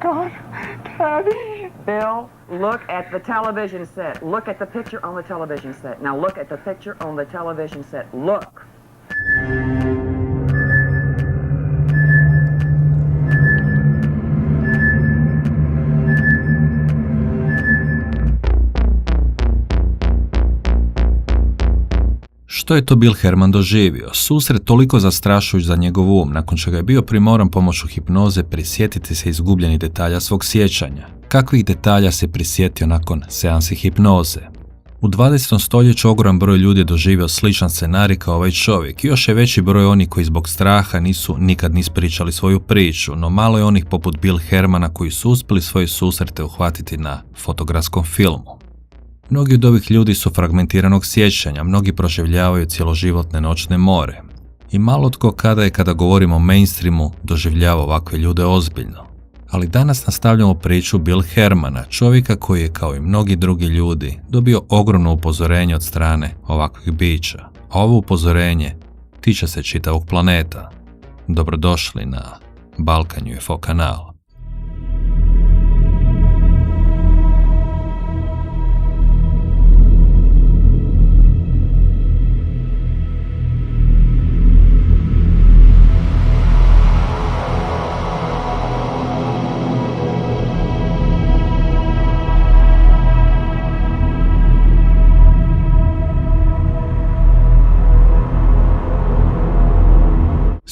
God, Daddy. Bill, look at the television set. Look at the picture on the television set. Now look at the picture on the television set. Look. Što je to Bill Herman doživio? Susret toliko zastrašujuć za njegov um, nakon čega je bio primoran pomoću hipnoze prisjetiti se izgubljenih detalja svog sjećanja. Kakvih detalja se prisjetio nakon seansi hipnoze? U 20. stoljeću ogroman broj ljudi je doživio sličan scenarij kao ovaj čovjek i još je veći broj onih koji zbog straha nisu nikad ni ispričali svoju priču, no malo je onih poput Bill Hermana koji su uspjeli svoje susrete uhvatiti na fotografskom filmu. Mnogi od ovih ljudi su fragmentiranog sjećanja, mnogi proživljavaju cjeloživotne noćne more. I malo tko kada govorimo o mainstreamu doživljava ovakve ljude ozbiljno. Ali danas nastavljamo priču Bill Hermana, čovjeka koji je kao i mnogi drugi ljudi dobio ogromno upozorenje od strane ovakvih bića. A ovo upozorenje tiče se čitavog planeta. Dobrodošli na Balkan UFO kanal.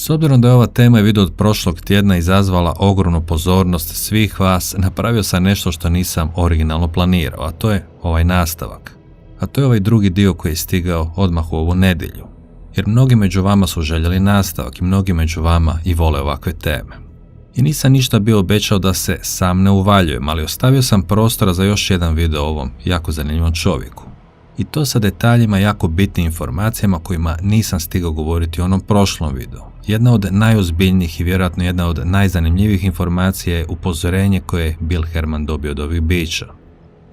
S obzirom da je ova tema i video od prošlog tjedna izazvala ogromnu pozornost svih vas, napravio sam nešto što nisam originalno planirao, a to je ovaj nastavak. A to je ovaj drugi dio koji je stigao odmah u ovu nedjelju. Jer mnogi među vama su željeli nastavak i mnogi među vama i vole ovakve teme. I nisam ništa bio obećao da se sam ne uvaljujem, ali ostavio sam prostora za još jedan video o ovom jako zanimljivom čovjeku. I to sa detaljima jako bitnim informacijama kojima nisam stigao govoriti u onom prošlom videu. Jedna od najozbiljnijih i vjerojatno jedna od najzanimljivijih informacija je upozorenje koje je Bill Herman dobio od ovih bića.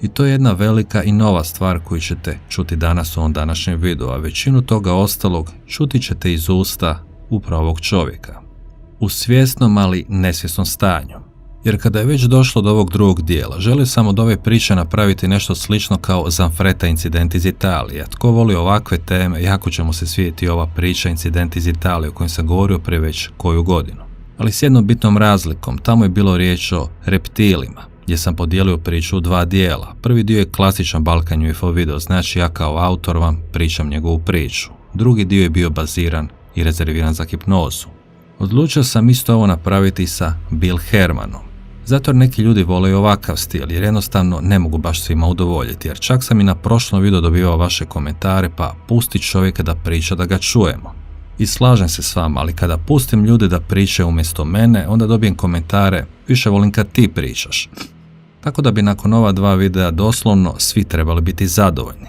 I to je jedna velika i nova stvar koju ćete čuti danas u ovom današnjem videu, a većinu toga ostalog čuti ćete iz usta upravo ovog čovjeka. U svjesnom, ali nesvjesnom stanju. Jer kada je već došlo do ovog drugog dijela, želio sam od ove priče napraviti nešto slično kao Zanfretta incident iz Italije. Tko voli ovakve teme, jako će mu se svidjeti ova priča incident iz Italije o kojem sam govorio prije već koju godinu. Ali s jednom bitnom razlikom, tamo je bilo riječ o reptilima, gdje sam podijelio priču u dva dijela. Prvi dio je klasičan Balkan UFO video, znači ja kao autor vam pričam njegovu priču. Drugi dio je bio baziran i rezerviran za hipnozu. Odlučio sam isto ovo napraviti sa Bill Hermanom. Zato jer neki ljudi vole ovakav stil, jer jednostavno ne mogu baš svima udovoljiti, jer čak sam i na prošlom videu dobivao vaše komentare, pa pusti čovjeka da priča da ga čujemo. I slažem se s vama, ali kada pustim ljude da pričaju umjesto mene, onda dobijem komentare, više volim kad ti pričaš. Tako da bi nakon ova dva videa doslovno svi trebali biti zadovoljni.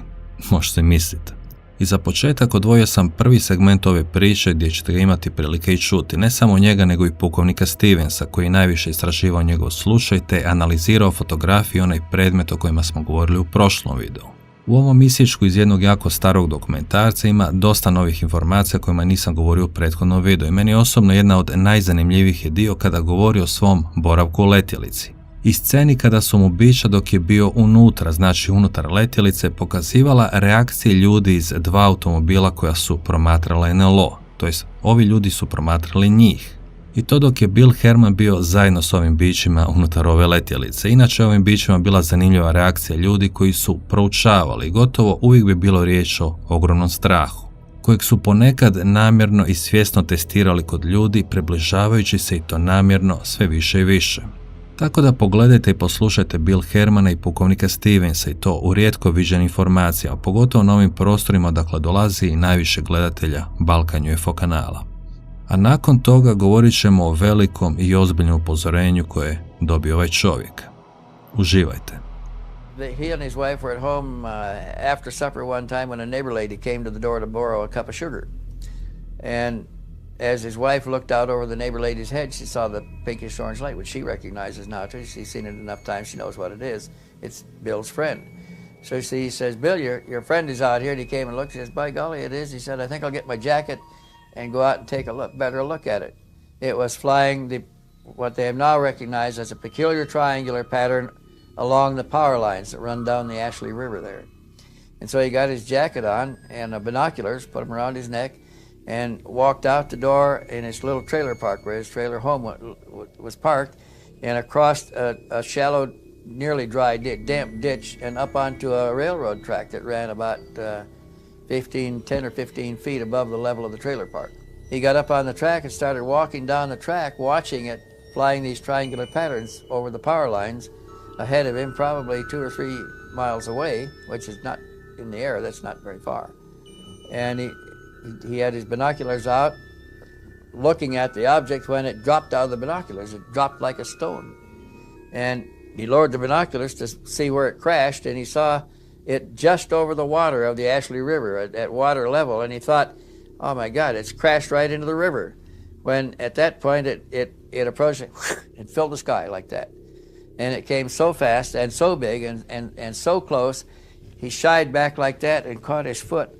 Možete misliti. I za početak odvojio sam prvi segment ove priče gdje ćete ga imati prilike i čuti, ne samo njega nego i pukovnika Stevensa koji je najviše istraživao njegov slučaj te analizirao fotografije i onaj predmet o kojima smo govorili u prošlom videu. U ovom isječku iz jednog jako starog dokumentarca ima dosta novih informacija kojima nisam govorio u prethodnom videu i meni osobno jedna od najzanimljivijih je dio kada govori o svom boravku u letjelici. I sceni kada su mu bića dok je bio unutra, znači unutar letjelice, pokazivala reakcije ljudi iz dva automobila koja su promatrala NLO, to jest ovi ljudi su promatrali njih. I to dok je Bill Herman bio zajedno s ovim bićima unutar ove letjelice. Inače ovim bićima bila zanimljiva reakcija ljudi koji su proučavali, gotovo uvijek bi bilo riječ o ogromnom strahu, kojeg su ponekad namjerno i svjesno testirali kod ljudi, približavajući se i to namjerno sve više i više. Tako da pogledajte i poslušajte Bill Hermana i pukovnika Stevensa i to u rijetko viđenim informacijama, pogotovo na ovim prostorima dakle dolazi i najviše gledatelja Balkan UFO kanala. A nakon toga govorit ćemo o velikom i ozbiljnom upozorenju koje je dobio ovaj čovjek. Uživajte. He and his wife were at home after supper one time when a neighbor lady came to the door to borrow a cup of sugar. And as his wife looked out over the neighbor lady's head, she saw the pinkish orange light, which she recognizes now too. She's seen it enough times, she knows what it is. It's Bill's friend. So she says, Bill, your friend is out here. And he came and looked. She says, by golly, it is. He said, I think I'll get my jacket and go out and take a better look at it. It was flying the what they have now recognized as a peculiar triangular pattern along the power lines that run down the Ashley River there. And so he got his jacket on and binoculars, put them around his neck, and walked out the door in his little trailer park where his trailer home was parked, and across a shallow, nearly dry, damp ditch and up onto a railroad track that ran about 10 or 15 feet above the level of the trailer park. He got up on the track and started walking down the track, watching it, flying these triangular patterns over the power lines ahead of him, probably 2 or 3 miles away, which is not in the air, that's not very far. And he had his binoculars out, looking at the object when it dropped out of the binoculars. It dropped like a stone. And he lowered the binoculars to see where it crashed, and he saw it just over the water of the Ashley River at water level, and he thought, oh my God, it's crashed right into the river. When at that point it approached and filled the sky like that. And it came so fast and so big and so close, he shied back like that and caught his foot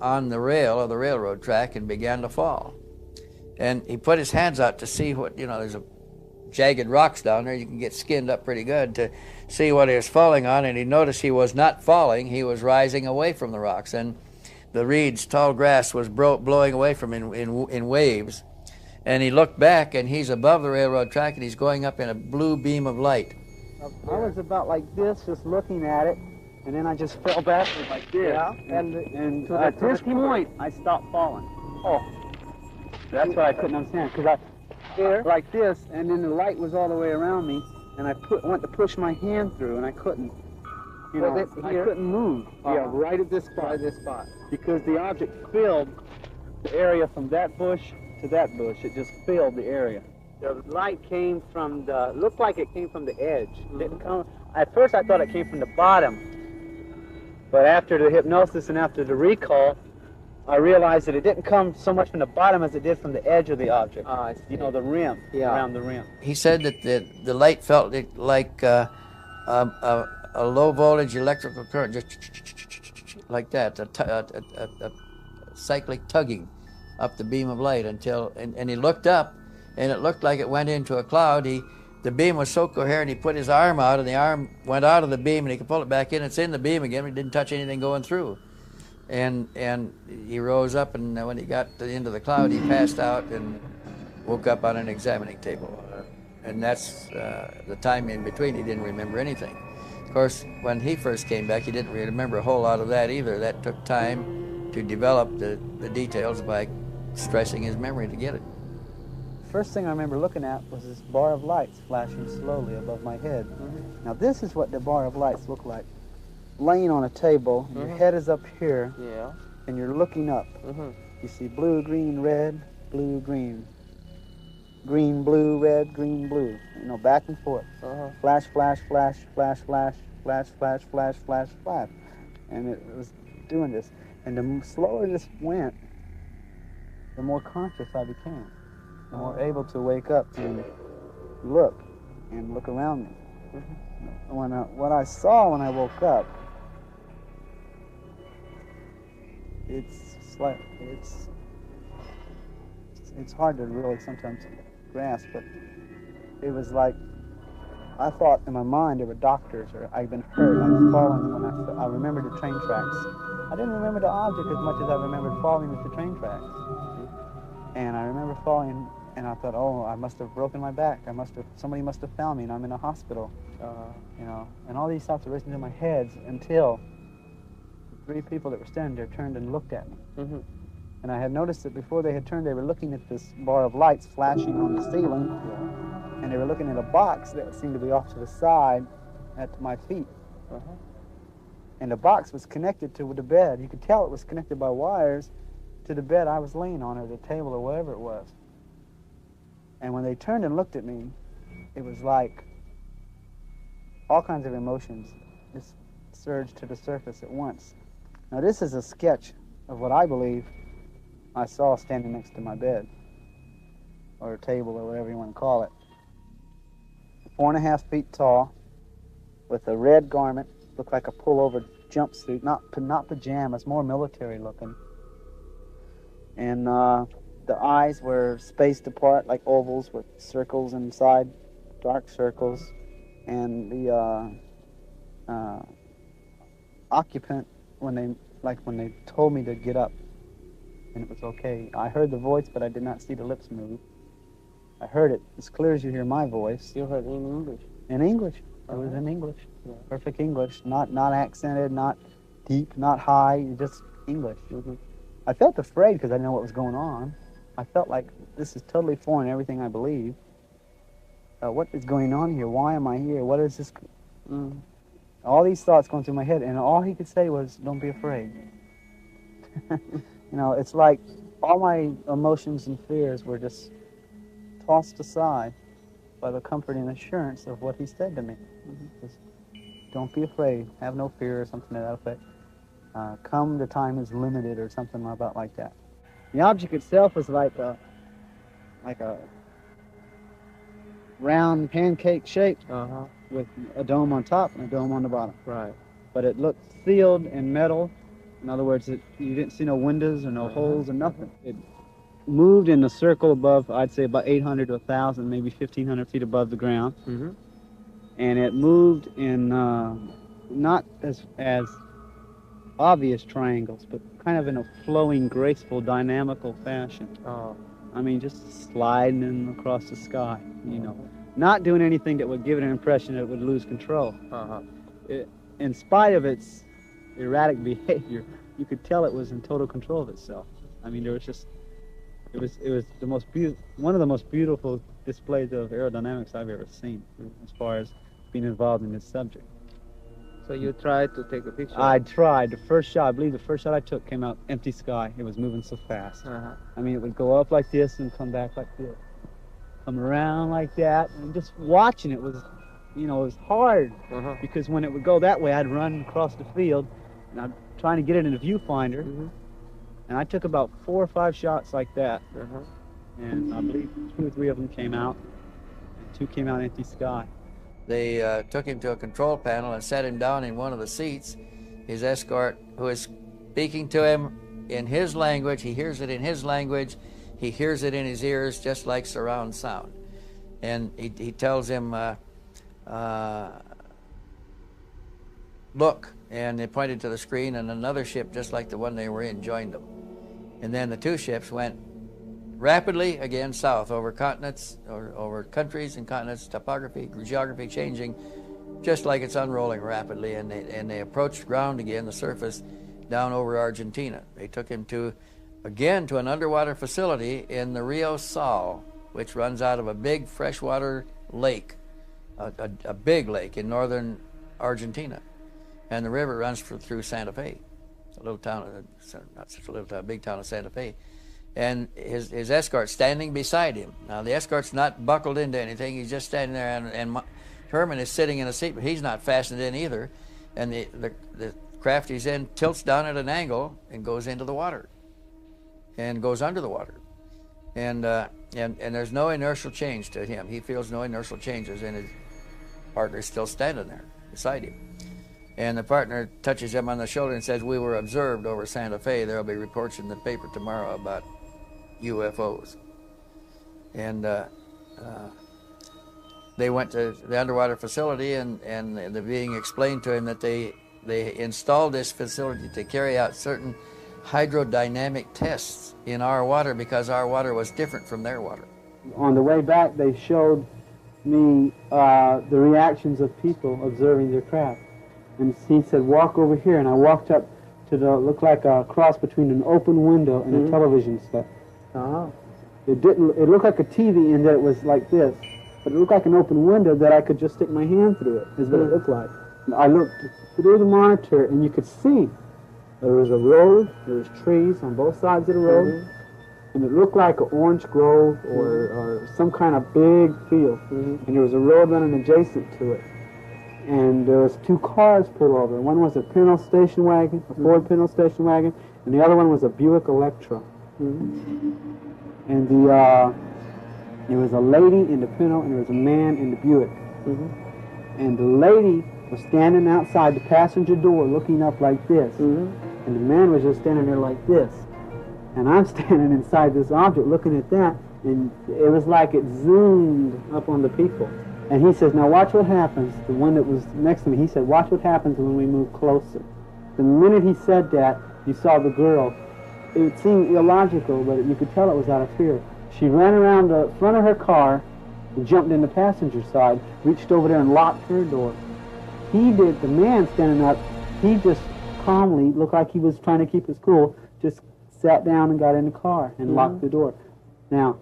on the rail of the railroad track and began to fall. And he put his hands out to see what, there's a jagged rocks down there, you can get skinned up pretty good to see what he was falling on, and he noticed he was not falling, he was rising away from the rocks, and the reeds, tall grass was blowing away from him in waves. And he looked back, and he's above the railroad track, and he's going up in a blue beam of light. I was about like this, just looking at it, and then I just fell backward like this. Yeah. And at this point, I stopped falling. Oh, that's what I couldn't understand, because I like this, and then the light was all the way around me, and I went to push my hand through, and I couldn't. I couldn't move. Yeah, right at this spot. Right at this spot. Because the object filled the area from that bush to that bush. It just filled the area. The light came from looked like it came from the edge. Didn't come. At first I thought it came from the bottom, but after the hypnosis and after the recall, I realized that it didn't come so much from the bottom as it did from the edge of the object. The rim, around the rim. He said that the light felt like a low voltage electrical current, just like that, a cyclic tugging up the beam of light until, and he looked up, and it looked like it went into a cloud. The beam was so coherent, he put his arm out, and the arm went out of the beam, and he could pull it back in. It's in the beam again. He didn't touch anything going through. And he rose up, and when he got to the end of the cloud, he passed out and woke up on an examining table. And that's the time in between. He didn't remember anything. Of course, when he first came back, he didn't remember a whole lot of that either. That took time to develop the details by stressing his memory to get it. First thing I remember looking at was this bar of lights flashing slowly above my head. Mm-hmm. Now this is what the bar of lights look like. Laying on a table, your head is up here, and you're looking up. You see blue, green, red, blue, green. Green, blue, red, green, blue. Back and forth. Flash, flash, flash, flash, flash, flash, flash, flash, flash, flash. And it was doing this. And the slower this went, the more conscious I became. The more able to wake up and look around me. What I saw when I woke up, it's hard to really sometimes grasp, but it was like, I thought in my mind there were doctors, or I'd been hurt. I was falling when I remembered the train tracks. I didn't remember the object as much as I remembered falling with the train tracks. And I remember falling, and I thought, oh, I must have broken my back. Somebody must have found me, and I'm in a hospital. And all these thoughts were racing through my head until the 3 people that were standing there turned and looked at me. And I had noticed that before they had turned, they were looking at this bar of lights flashing on the ceiling, and they were looking at a box that seemed to be off to the side at my feet. And the box was connected to the bed. You could tell it was connected by wires to the bed I was laying on, or the table, or whatever it was. And when they turned and looked at me, it was like all kinds of emotions just surged to the surface at once. Now this is a sketch of what I believe I saw standing next to my bed, or a table, or whatever you want to call it. 4.5 feet tall, with a red garment, looked like a pullover jumpsuit, not pajamas, more military looking. And the the eyes were spaced apart like ovals with circles inside, dark circles, and the occupant, when they told me to get up, and it was okay. I heard the voice, but I did not see the lips move. I heard it as clear as you hear my voice. You heard it in English? In English. It was in English. Yeah. Perfect English. Not accented, not deep, not high, just English. I felt afraid because I didn't know what was going on. I felt like this is totally foreign to everything I believe. What is going on here? Why am I here? What is this? All these thoughts going through my head, and all he could say was, "Don't be afraid." You know, it's like all my emotions and fears were just tossed aside by the comforting assurance of what he said to me. Just, don't be afraid, have no fear, or something to that effect. Come, the time is limited, or something about like that. The object itself is like a round pancake shape with a dome on top and a dome on the bottom. Right. But it looked sealed in metal. In other words, you didn't see no windows or no holes or nothing. It moved in a circle above, I'd say about 800 to 1,000, maybe 1,500 feet above the ground. And it moved in not as obvious triangles, but kind of in a flowing, graceful, dynamical fashion. I mean, just sliding across the sky, you know. Not doing anything that would give it an impression that it would lose control. In spite of its erratic behavior, you could tell it was in total control of itself. I mean, there was just, it was the most one of the most beautiful displays of aerodynamics I've ever seen, as far as being involved in this subject. So you tried to take a picture? I tried. The first shot, I believe the first shot I took came out empty sky. It was moving so fast. I mean, it would go up like this and come back like this. Come around like that. And just watching it was, you know, it was hard. Because when it would go that way, I'd run across the field, and I'm trying to get it in the viewfinder. And I took about 4 or 5 shots like that. And I believe 2 or 3 of them came out, and 2 came out empty sky. They took him to a control panel and sat him down in one of the seats. His escort, who is speaking to him in his language, he hears it in his language, he hears it in his ears, just like surround sound. And he tells him, look, and they pointed to the screen, and another ship just like the one they were in joined them. And then the 2 ships went rapidly again south over continents, or over countries and continents, topography, geography changing, just like it's unrolling rapidly, and they approached ground again, the surface, down over Argentina. They took him again to an underwater facility in the Rio Sal, which runs out of a big freshwater lake, a big lake in northern Argentina. And the river runs through Santa Fe, a little town, not such a little town, big town of Santa Fe. And his escort standing beside him. Now the escort's not buckled into anything, he's just standing there, and Herman is sitting in a seat, but he's not fastened in either. And the craft he's in tilts down at an angle and goes into the water, and goes under the water. And there's no inertial change to him. He feels no inertial changes, and his partner's still standing there beside him. And the partner touches him on the shoulder and says, "We were observed over Santa Fe. There'll be reports in the paper tomorrow about UFOs." And they went to the underwater facility, and they're being explained to him that they installed this facility to carry out certain hydrodynamic tests in our water, because our water was different from their water. On the way back, they showed me the reactions of people observing their craft. And he said, "Walk over here," and I walked up to looked like a cross between an open window and a television set. It looked like a TV in that it was like this, but it looked like an open window that I could just stick my hand through it, is what it looked like. And I looked through the monitor, and you could see there was a road, there was trees on both sides of the road, and it looked like an orange grove or some kind of big field, and there was a road running adjacent to it. And there was 2 cars pulled over. One was a Pinto station wagon, a Ford Pinto station wagon, and the other one was a Buick Electra. And there was a lady in the Pinto, and there was a man in the Buick. And the lady was standing outside the passenger door looking up like this. And the man was just standing there like this. And I'm standing inside this object looking at that, and it was like it zoomed up on the people. And he says, now watch what happens. The one that was next to me, he said, watch what happens when we move closer. The minute he said that, you saw the girl. It seemed illogical, but you could tell it was out of fear. She ran around the front of her car, and jumped in the passenger side, reached over there and locked her door. He did, the man standing up, he just calmly, looked like he was trying to keep his cool, just sat down and got in the car and locked the door. Now,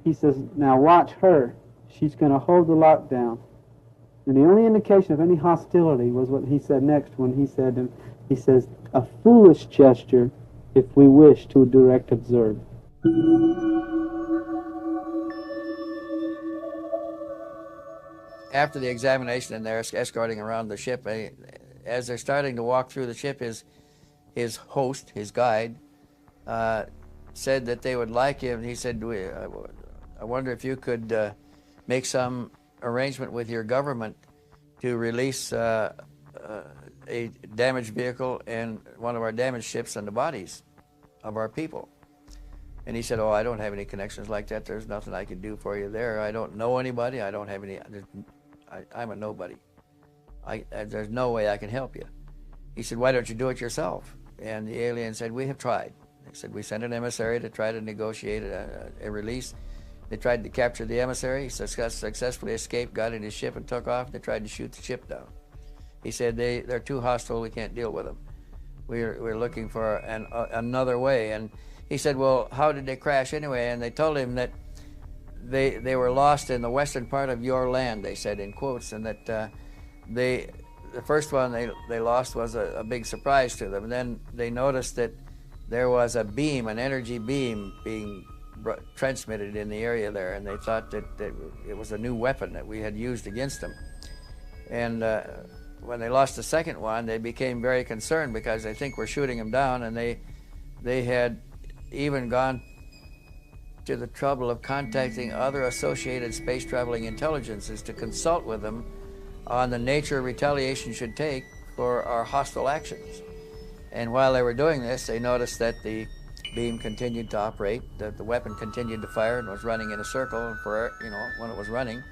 he says, now watch her. She's going to hold the lockdown. And the only indication of any hostility was what he said next when he says, a foolish gesture if we wish to direct observe. After the examination and they're escorting around the ship, as they're starting to walk through the ship, his host, his guide, said that they would like him. He said, I wonder if you could make some arrangement with your government to release a damaged vehicle and one of our damaged ships and the bodies of our people. And he said, oh, I don't have any connections like that. There's nothing I can do for you there. I don't know anybody. I don't have any, I'm a nobody. There's no way I can help you. He said, why don't you do it yourself? And the alien said, we have tried. They said, we sent an emissary to try to negotiate a release. They tried to capture the emissary. He successfully escaped, got in his ship and took off. They tried to shoot the ship down. He said, they're too hostile, we can't deal with them. We're looking for another way. And he said, well, how did they crash anyway? And they told him that they were lost in the western part of your land, they said in quotes, and that the first one they lost was a big surprise to them. And then they noticed that there was a beam, an energy beam being transmitted in the area there, and they thought that it was a new weapon that we had used against them. And when they lost the second one, they became very concerned because they think we're shooting them down, and they had even gone to the trouble of contacting other associated space traveling intelligences to consult with them on the nature retaliation should take for our hostile actions. And while they were doing this, they noticed that the beam continued to operate, that the weapon continued to fire and was running in a circle for, when it was running,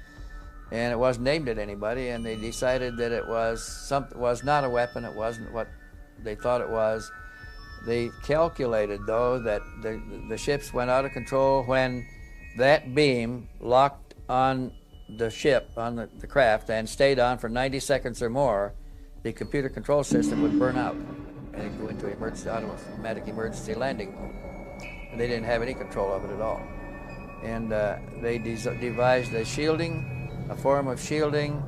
and it wasn't aimed at anybody, and they decided that it was not a weapon, it wasn't what they thought it was. They calculated, though, that the ships went out of control when that beam locked on the ship, on the craft, and stayed on for 90 seconds or more. The computer control system would burn out and go into automatic emergency landing mode. And they didn't have any control of it at all. And they devised a shielding, a form of shielding,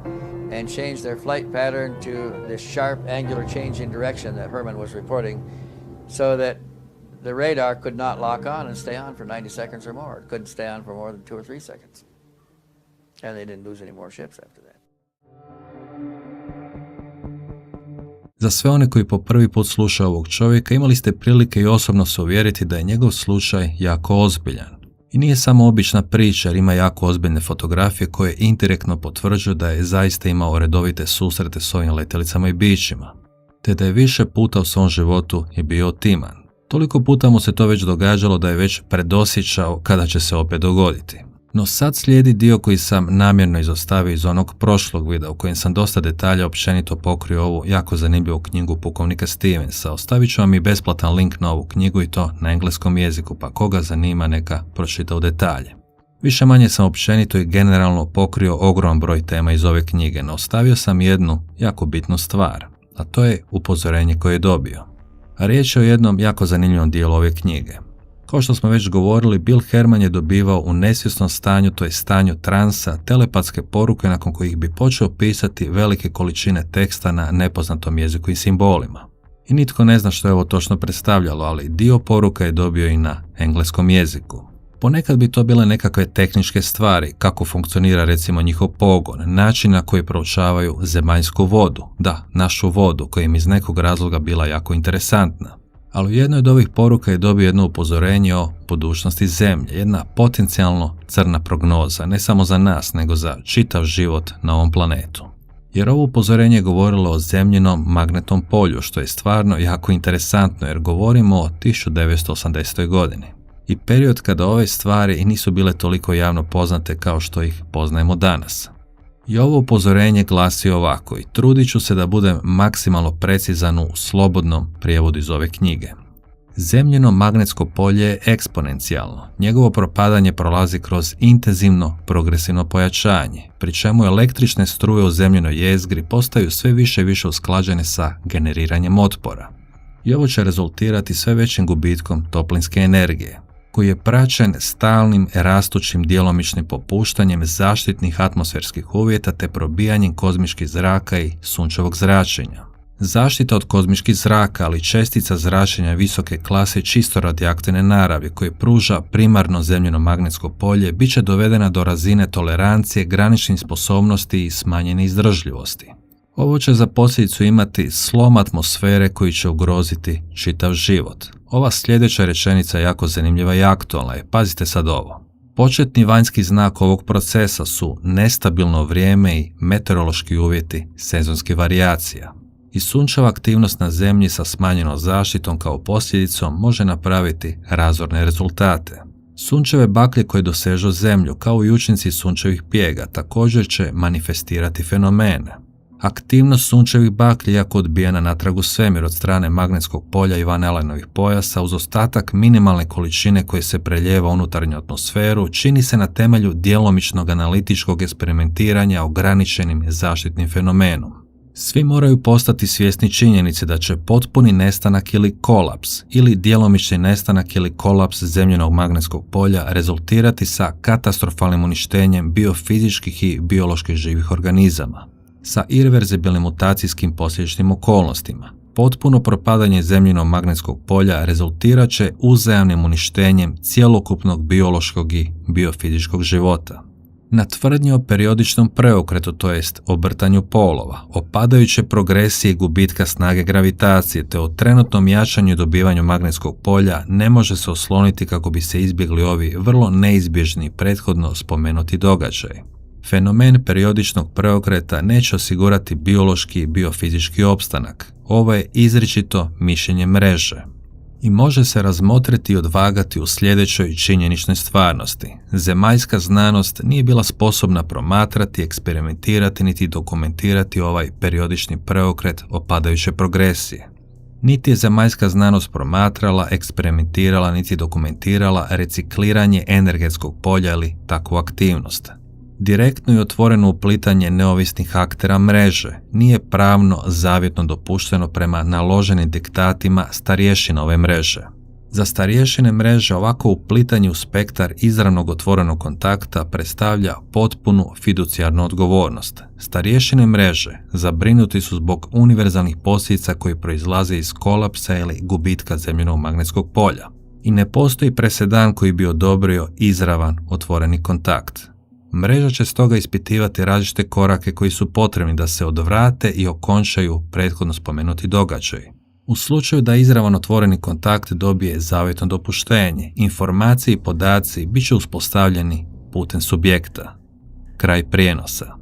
and changed their flight pattern to this sharp angular change in direction that Herman was reporting, so that the radar could not lock on and stay on for 90 seconds or more. It couldn't stay on for more than 2 or 3 seconds. And they didn't lose any more ships after that. Za sve one koji po prvi put slušaju ovog čovjeka, imali ste prilike i osobno se uvjeriti da je njegov slučaj jako ozbiljan. I nije samo obična priča, jer ima jako ozbiljne fotografije koje indirektno potvrđuju da je zaista imao redovite susrete s ovim letjelicama i bićima, te da je više puta u svom životu je bio otiman. Toliko puta mu se to već događalo da je već predosjećao kada će se opet dogoditi. No sad slijedi dio koji sam namjerno izostavio iz onog prošlog videa u kojem sam dosta detalja općenito pokrio ovu jako zanimljivu knjigu pukovnika Stevensa. Ostavit ću vam i besplatan link na ovu knjigu i to na engleskom jeziku, pa koga zanima neka pročita u detalje. Više manje sam općenito i generalno pokrio ogroman broj tema iz ove knjige, no ostavio sam jednu jako bitnu stvar, a to je upozorenje koje je dobio. A riječ je o jednom jako zanimljivom dijelu ove knjige. Kao što smo već govorili, Bill Herman je dobivao u nesvjesnom stanju, to je stanju transa, telepatske poruke nakon kojih bi počeo pisati velike količine teksta na nepoznatom jeziku i simbolima. I nitko ne zna što je ovo točno predstavljalo, ali dio poruka je dobio i na engleskom jeziku. Ponekad bi to bile nekakve tehničke stvari, kako funkcionira recimo njihov pogon, način na koji proučavaju zemaljsku vodu, da, našu vodu, koja im iz nekog razloga bila jako interesantna. Ali u jednoj od ovih poruka je dobio jedno upozorenje o budućnosti Zemlje, jedna potencijalno crna prognoza, ne samo za nas, nego za čitav život na ovom planetu. Jer ovo upozorenje je govorilo o zemljinom magnetnom polju, što je stvarno jako interesantno jer govorimo o 1980. godini. I period kada ove stvari nisu bile toliko javno poznate kao što ih poznajemo danas. I ovo upozorenje glasi ovako i trudit ću se da budem maksimalno precizan u slobodnom prijevodu iz ove knjige. Zemljino magnetsko polje je eksponencijalno. Njegovo propadanje prolazi kroz intenzivno progresivno pojačanje, pri čemu električne struje u zemljinoj jezgri postaju sve više i više usklađene sa generiranjem otpora. I ovo će rezultirati sve većim gubitkom toplinske energije, koji je praćen stalnim rastućim djelomičnim popuštanjem zaštitnih atmosferskih uvjeta te probijanjem kozmičkih zraka i sunčevog zračenja. Zaštita od kozmičkih zraka, ali čestica zračenja visoke klase čisto radioaktivne naravi koje pruža primarno zemljino magnetsko polje bit će dovedena do razine tolerancije, graničnih sposobnosti i smanjene izdržljivosti. Ovo će za posljedicu imati slom atmosfere koji će ugroziti čitav život. Ova sljedeća rečenica je jako zanimljiva i aktualna je, pazite sad ovo. Početni vanjski znak ovog procesa su nestabilno vrijeme i meteorološki uvjeti sezonskih varijacija. I sunčeva aktivnost na Zemlji sa smanjenom zaštitom kao posljedicom može napraviti razorne rezultate. Sunčeve baklje koje dosežu Zemlju, kao i učinci sunčevih pjega, također će manifestirati fenomene. Aktivnost sunčevih baklji, iako odbijena natrag u svemir od strane magnetskog polja i van Allenovih pojasa, uz ostatak minimalne količine koje se preljeva u unutarnju atmosferu, čini se na temelju djelomičnog analitičkog eksperimentiranja ograničenim zaštitnim fenomenom. Svi moraju postati svjesni činjenice da će potpuni nestanak ili kolaps ili djelomični nestanak ili kolaps zemljinog magnetskog polja rezultirati sa katastrofalnim uništenjem biofizičkih i bioloških živih organizama, sa irverzibilnim mutacijskim posljedičnim okolnostima. Potpuno propadanje zemljinog magnetskog polja rezultirat će uzajamnim uništenjem cjelokupnog biološkog i biofizičkog života. Na tvrdnji o periodičnom preokretu, to jest obrtanju polova, o padajućoj progresiji gubitka snage gravitacije te o trenutnom jačanju i dobivanju magnetskog polja ne može se osloniti kako bi se izbjegli ovi vrlo neizbježni prethodno spomenuti događaj. Fenomen periodičnog preokreta neće osigurati biološki i biofizički opstanak. Ovo je izričito mišljenje mreže. I može se razmotriti i odvagati u sljedećoj činjeničnoj stvarnosti. Zemaljska znanost nije bila sposobna promatrati, eksperimentirati niti dokumentirati ovaj periodični preokret opadajuće progresije. Niti je zemaljska znanost promatrala, eksperimentirala niti dokumentirala recikliranje energetskog polja ili takvu aktivnost. Direktno i otvoreno uplitanje neovisnih aktera mreže nije pravno zavjetno dopušteno prema naloženim diktatima starješina ove mreže. Za starješine mreže ovako uplitanje u spektar izravnog otvorenog kontakta predstavlja potpunu fiducijarnu odgovornost. Starješine mreže zabrinuti su zbog univerzalnih posljedica koji proizlaze iz kolapsa ili gubitka zemljinog magnetskog polja. I ne postoji presedan koji bi odobrio izravan otvoreni kontakt. Mreža će stoga ispitivati različite korake koji su potrebni da se odvrate i okončaju prethodno spomenuti događaj. U slučaju da izravan otvoreni kontakt dobije zavjetno dopuštenje, informacije i podaci bit će uspostavljeni putem subjekta. Kraj prijenosa.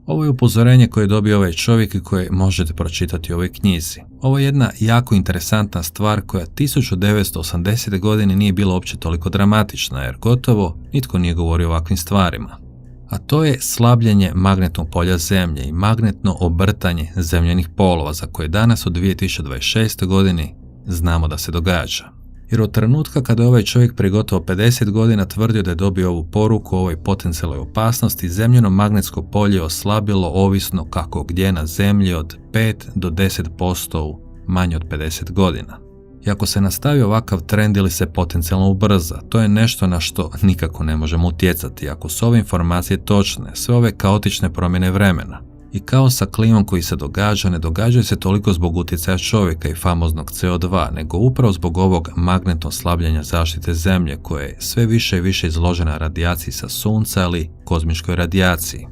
Ovo je upozorenje koje je dobio ovaj čovjek i koje možete pročitati u ovoj knjizi. Ovo je jedna jako interesantna stvar koja 1980. godine nije bila uopće toliko dramatična jer gotovo nitko nije govorio o ovakvim stvarima. A to je slabljenje magnetnog polja Zemlje i magnetno obrtanje zemljenih polova za koje danas u 2026. godini znamo da se događa. Jer od trenutka kada je ovaj čovjek prije gotovo 50 godina tvrdio da je dobio ovu poruku o ovoj potencijalnoj opasnosti, zemljeno magnetsko polje je oslabilo ovisno kako gdje na Zemlji od 5 do 10% u manje od 50 godina. I ako se nastavi ovakav trend ili se potencijalno ubrza, to je nešto na što nikako ne možemo utjecati. Ako su ove informacije točne, sve ove kaotične promjene vremena i kao sa klimom koji se događa, ne događaju se toliko zbog utjecaja čovjeka i famoznog CO2, nego upravo zbog ovog magnetnog slabljenja zaštite Zemlje koje je sve više i više izložena radijaciji sa Sunca ili kozmičkoj radijaciji.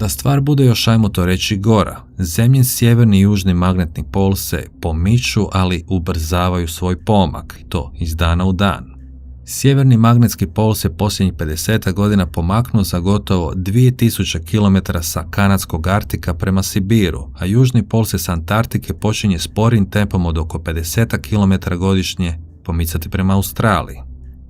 Da stvar bude još, ajmo to reći, gora, Zemljin sjeverni i južni magnetni pol se pomiču, ali ubrzavaju svoj pomak, i to iz dana u dan. Sjeverni magnetski pol se posljednjih 50 godina pomaknuo za gotovo 2000 km sa kanadskog Artika prema Sibiru, a južni pol se s Antarktike počinje sporim tempom od oko 50 km godišnje pomicati prema Australiji.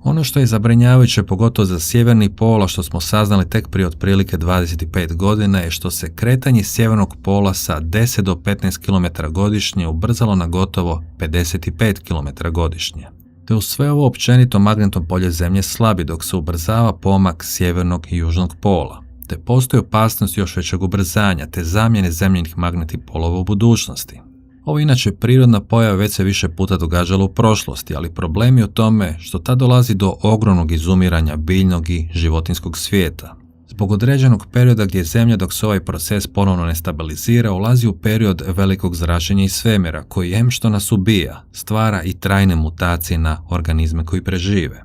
Ono što je zabrinjavajuće pogotovo za sjeverni pol, a što smo saznali tek prije otprilike 25 godina, je što se kretanje sjevernog pola sa 10 do 15 km godišnje ubrzalo na gotovo 55 km godišnje. Te uz sve ovo općenito magnetno polje Zemlje slabi dok se ubrzava pomak sjevernog i južnog pola, te postoji opasnost još većeg ubrzanja te zamjene zemljinih magnetnih polova u budućnosti. Ovo inače prirodna pojava već se više puta događala u prošlosti, ali problem je u tome što tad dolazi do ogromnog izumiranja biljnog i životinjskog svijeta. Zbog određenog perioda gdje Zemlja, dok se ovaj proces ponovno ne stabilizira, ulazi u period velikog zračenja iz svemira, koji em što nas ubija, stvara i trajne mutacije na organizme koji prežive.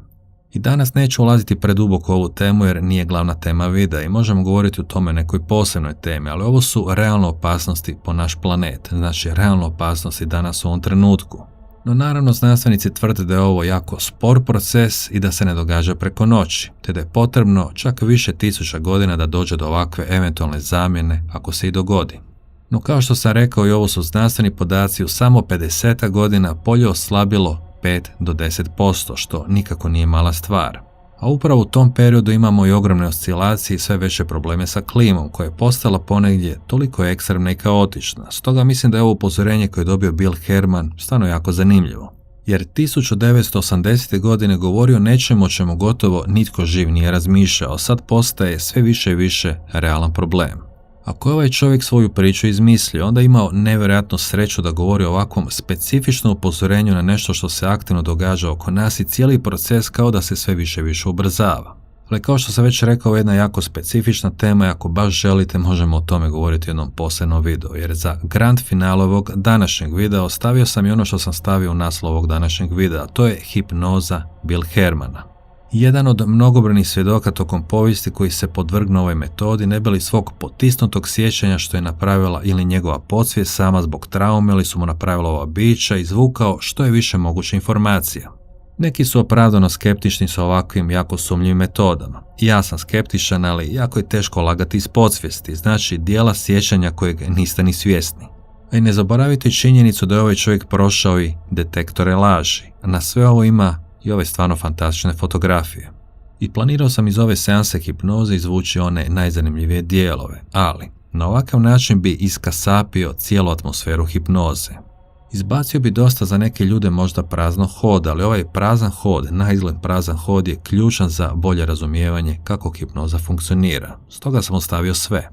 I danas neću ulaziti preduboko u ovu temu jer nije glavna tema videa i možemo govoriti o tome nekoj posebnoj temi, ali ovo su realne opasnosti po naš planet, znači realne opasnosti danas u ovom trenutku. No naravno znanstvenici tvrde da je ovo jako spor proces i da se ne događa preko noći, te da je potrebno čak više tisuća godina da dođe do ovakve eventualne zamjene ako se i dogodi. No kao što sam rekao i ovo su znanstveni podaci, u samo 50 godina polje oslabilo 5 do 10%, što nikako nije mala stvar. A upravo u tom periodu imamo i ogromne oscilacije i sve veće probleme sa klimom, koja je postala ponegdje toliko ekstremna i kaotična. Stoga mislim da je ovo upozorenje koje je dobio Bill Herman stvarno jako zanimljivo. Jer 1980. godine govorio o nečemu o čemu gotovo nitko živ nije razmišljao, sad postaje sve više i više realan problem. Ako je ovaj čovjek svoju priču izmislio, onda je imao nevjerojatnu sreću da govori o ovakvom specifičnom upozorenju na nešto što se aktivno događa oko nas i cijeli proces kao da se sve više i više ubrzava. Ali kao što sam već rekao, jedna jako specifična tema i ako baš želite možemo o tome govoriti u jednom posebnom videu, jer za grand finale ovog današnjeg videa ostavio sam i ono što sam stavio u naslov ovog današnjeg videa, a to je hipnoza Bill Hermana. Jedan od mnogobrojnih svjedoka tokom povijesti koji se podvrgnu ovoj metodi ne bili svog potisnutog sjećanja što je napravila ili njegova podsvijest sama zbog traume ili su mu napravila ova bića izvukao što je više moguće informacija. Neki su opravdano skeptični sa ovakvim jako sumnjivim metodama. Ja sam skeptičan, ali jako je teško lagati iz podsvijesti, znači dijela sjećanja kojeg niste ni svjesni. A i ne zaboravite činjenicu da je ovaj čovjek prošao i detektore laži, a na sve ovo ima i ove stvarno fantastične fotografije. I planirao sam iz ove seanse hipnoze izvući one najzanimljivije dijelove, ali na ovakav način bi iskasapio cijelu atmosferu hipnoze. Izbacio bi dosta za neke ljude možda prazno hod, ali ovaj prazan hod, naizgled prazan hod je ključan za bolje razumijevanje kako hipnoza funkcionira. Stoga sam ostavio sve.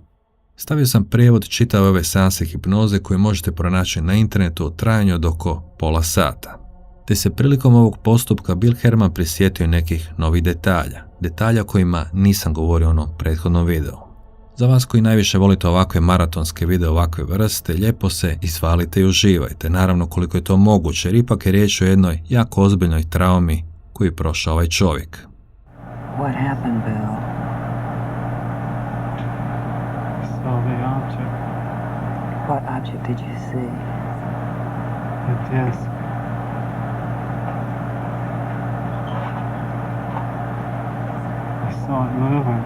Stavio sam prijevod čitave ove seanse hipnoze koje možete pronaći na internetu u trajanju od oko pola sata. Te se prilikom ovog postupka Bill Herman prisjetio nekih novih detalja o kojima nisam govorio u onom prethodnom videu. Za vas koji najviše volite ovakve maratonske videe ovakve vrste, lijepo se isvalite i uživajte, naravno koliko je to moguće, jer ipak je riječ o jednoj jako ozbiljnoj traumi koju je prošao ovaj čovjek. What happened, Bill? Saw the object. What object did you see? The disc. I saw it moving.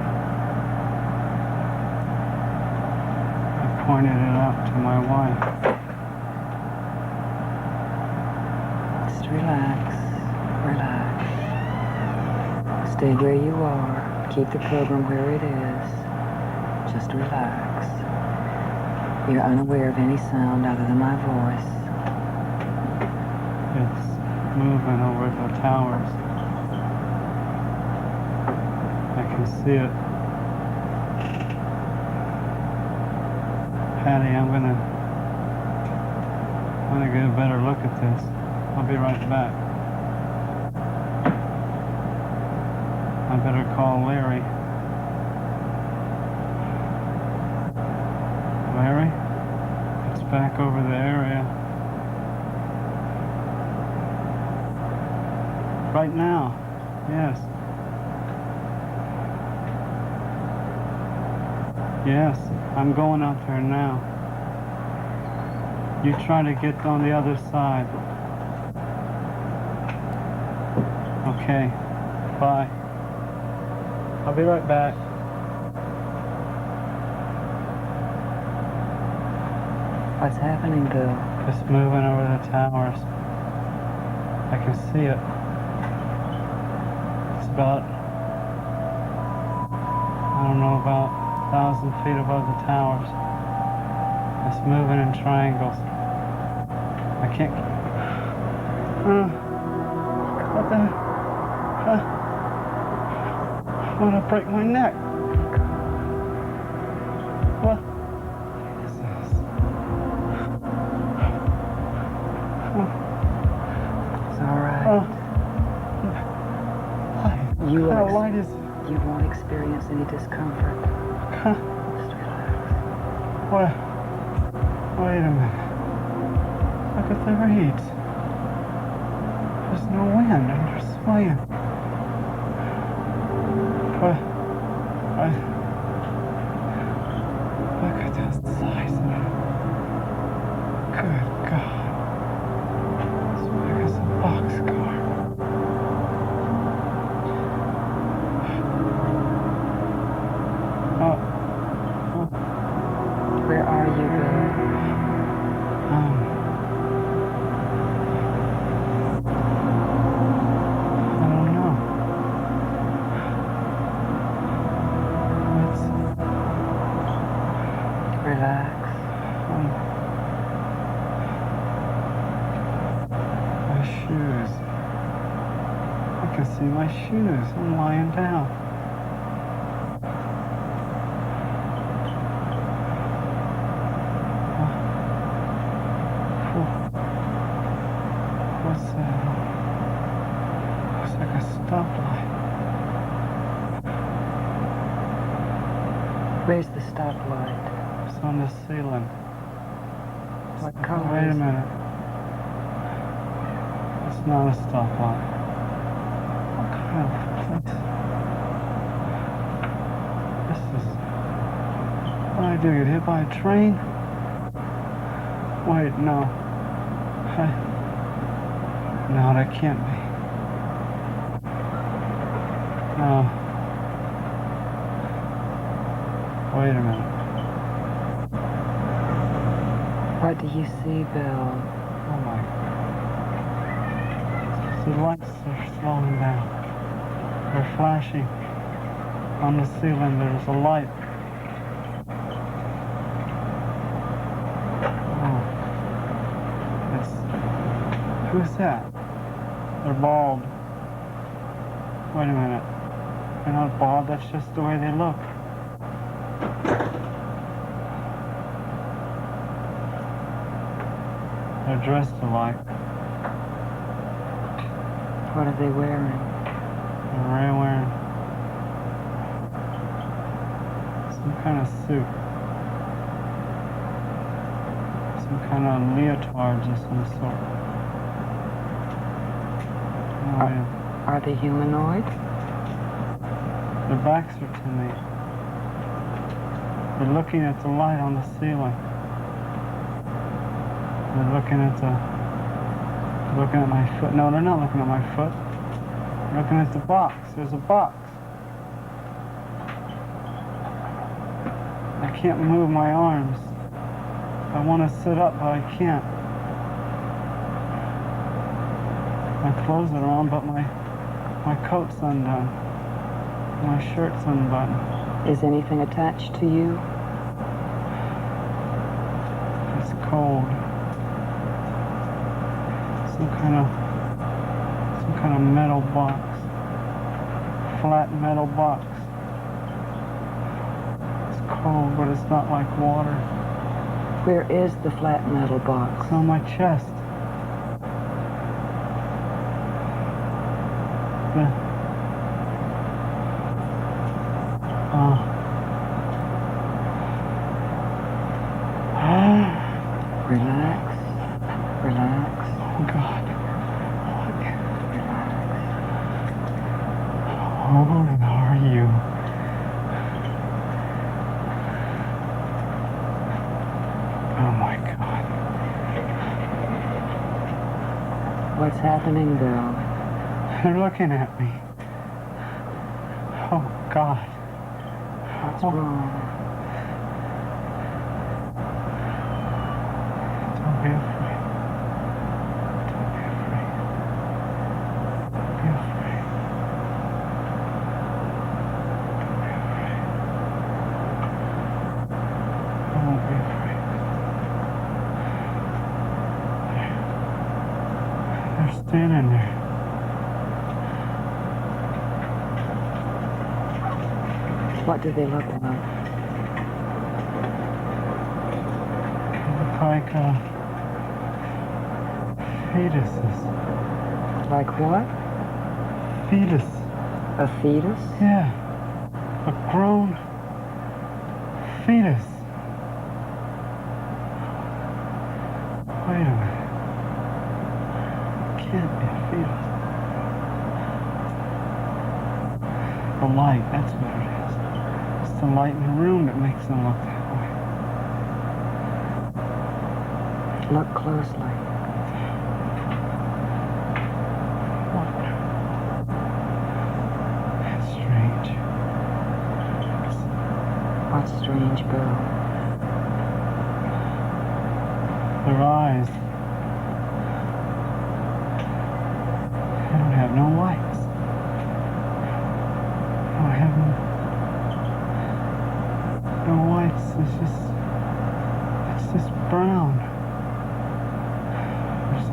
I pointed it out to my wife. Just relax, relax. Stay where you are. Keep the program where it is. Just relax. You're unaware of any sound other than my voice. It's moving over the towers. I can see it. Patty, I'm gonna get a better look at this. I'll be right back. I better call Larry. Larry? It's back over the area. Right now, yes. Yes, I'm going out there now. You try to get on the other side. Okay, Bye. I'll be right back. What's happening, Bill? Just moving over the towers. I can see it. It's about, I don't know, about 1,000 feet above the towers. It's moving in triangles. I can't. What the? I'm gonna break my neck. What? Is this? It's all right. You What kind of will light is? You won't experience any discomfort. Just relax. What? Wait a minute. Look at the reeds. There's no wind. They're swaying. What? Look at the size of it. Good God. It's big as a boxcar. Where are you, Bill? I don't know. It's Relax. my shoes. I can see my shoes. I'm lying down. What's that? Looks like a stoplight. Where's the stoplight? It's on the ceiling. What color Wait a is it? minute. It's not a stoplight. What kind of place? This is... What did I do? Get hit by a train? Wait, no. No, that can't be. No. Wait a minute. What do you see, Bill? Oh my. The lights are slowing down. They're flashing. On the ceiling there's a light. Oh. Who's that? They're bald. Wait a minute. They're not bald, that's just the way they look. They're dressed alike. What are they wearing? They're wearing some kind of suit. Some kind of leotards of some sort. Are they humanoid? Their backs are to me. They're looking at the light on the ceiling. They're looking at my foot. No, they're not looking at my foot. They're looking at the box. There's a box. I can't move my arms. I want to sit up, but I can't. My clothes are on, but my coat's undone. My shirt's unbuttoned. Is anything attached to you? It's cold. Some kind of metal box. Flat metal box. It's cold, but it's not like water. Where is the flat metal box? It's on my chest. Relax. Relax. Oh God. Relax. How are you? Oh my God. What's happening, Bill? They're looking at me. Oh, God. What's Oh. wrong? Don't be afraid. Don't be afraid. Don't be afraid. Don't be afraid. Don't be afraid. They're standing there. What do they look like? They look like fetuses. Like what? Fetus. A fetus? Yeah. A grown fetus. Wait a minute. Can't be a fetus. The light, that's what it is. It's the light in the room that makes them look that way. Look closely. What? That's strange. What's strange, Bill? Their eyes. They don't have no lights. They don't have no lights. It's just brown. It's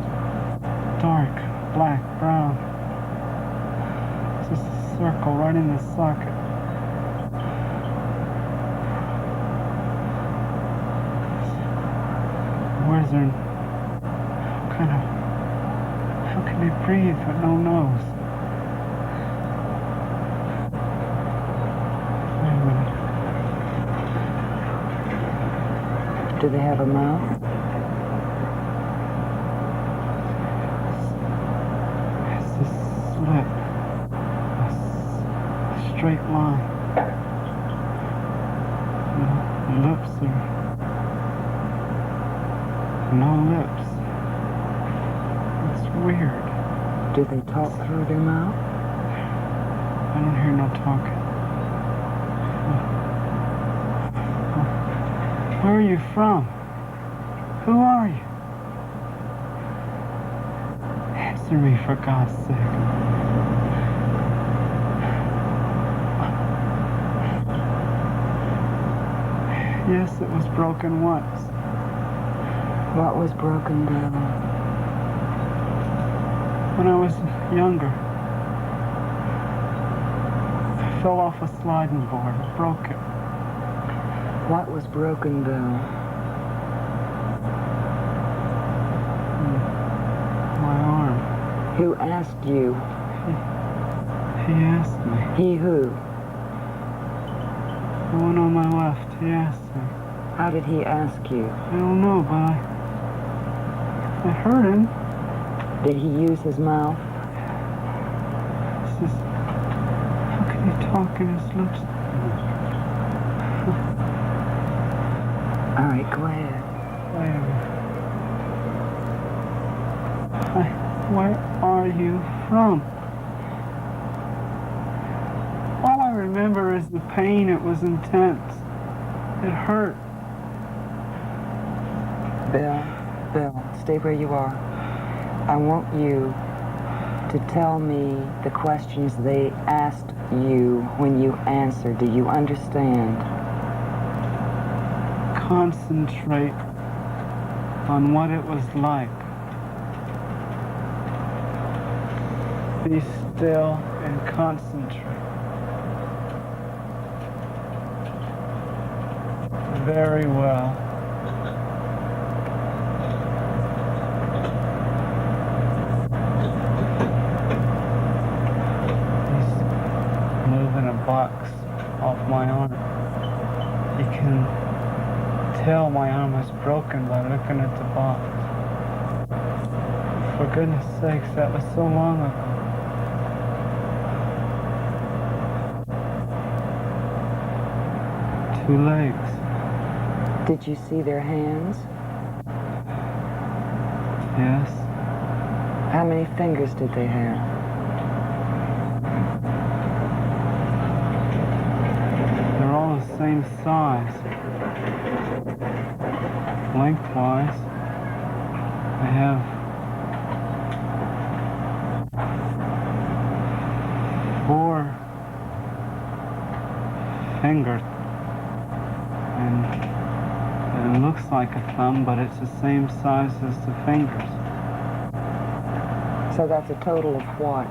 dark, black, brown. It's just a circle right in the socket. Where's their... How can they breathe with no nose? Wait a minute. Do they have a mouth? It's a slit. A straight line. The lips are... no lips. It's weird. Do they talk through their mouth? I don't hear no talking. Where are you from? Who are you? Answer me, for God's sake. Yes, it was broken once. What was broken down? When I was younger, I fell off a sliding board, broke it. What was broken down? My arm. Who asked you? He asked me. He who? The one on my left, he asked me. How did he ask you? I don't know, but I heard him. Did he use his mouth? It's just, how can he talk in his lips? All right, go ahead. Wait a minute. Where are you from? All I remember is the pain. It was intense. It hurt. Bill, stay where you are. I want you to tell me the questions they asked you when you answered. Do you understand? Concentrate on what it was like. Be still and concentrate. Very well. He's moving a box off my arm. You can tell my arm was broken by looking at the box. For goodness sakes, that was so long ago. Two legs. Did you see their hands? Yes. How many fingers did they have? same size. Lengthwise, I have 4 fingers, and it looks like a thumb, but it's the same size as the fingers. So that's a total of what?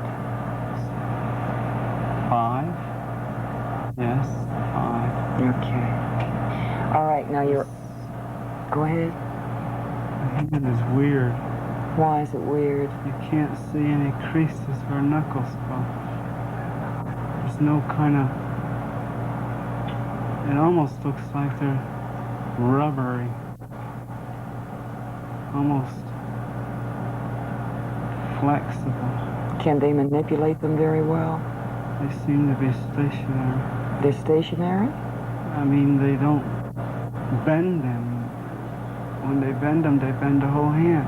5? Yes, 5. Okay. All right, now you're... Go ahead. The hand is weird. Why is it weird? You can't see any creases or knuckles, but there's no kind of... It almost looks like they're rubbery. Almost flexible. Can they manipulate them very well? They seem to be stationary. They're stationary? I mean, they don't bend them. When they bend them, they bend the whole hand.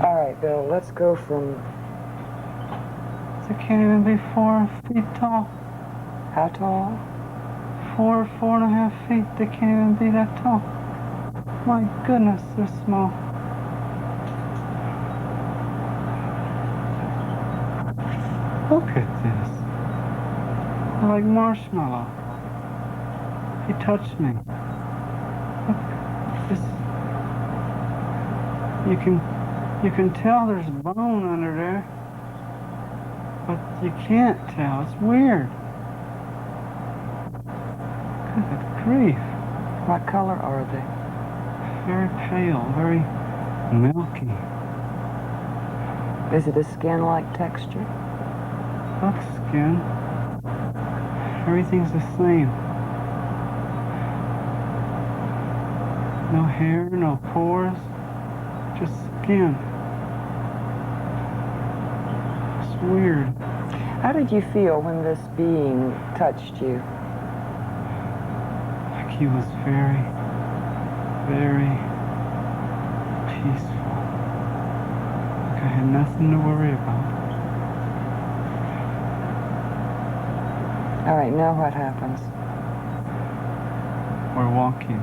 All right, Bill, let's go from... They can't even be 4 feet tall. How tall? 4.5 feet. They can't even be that tall. My goodness, they're small. Look at this. They're like marshmallow. He touched me. Look, this. You can tell there's bone under there, but you can't tell. It's weird. Good grief. What color are they? Very pale, very milky. Is it a skin-like texture? Looks skin. Everything's the same. No hair, no pores, just skin. It's weird. How did you feel when this being touched you? Like he was very, very peaceful. Like I had nothing to worry about. All right, now what happens? We're walking.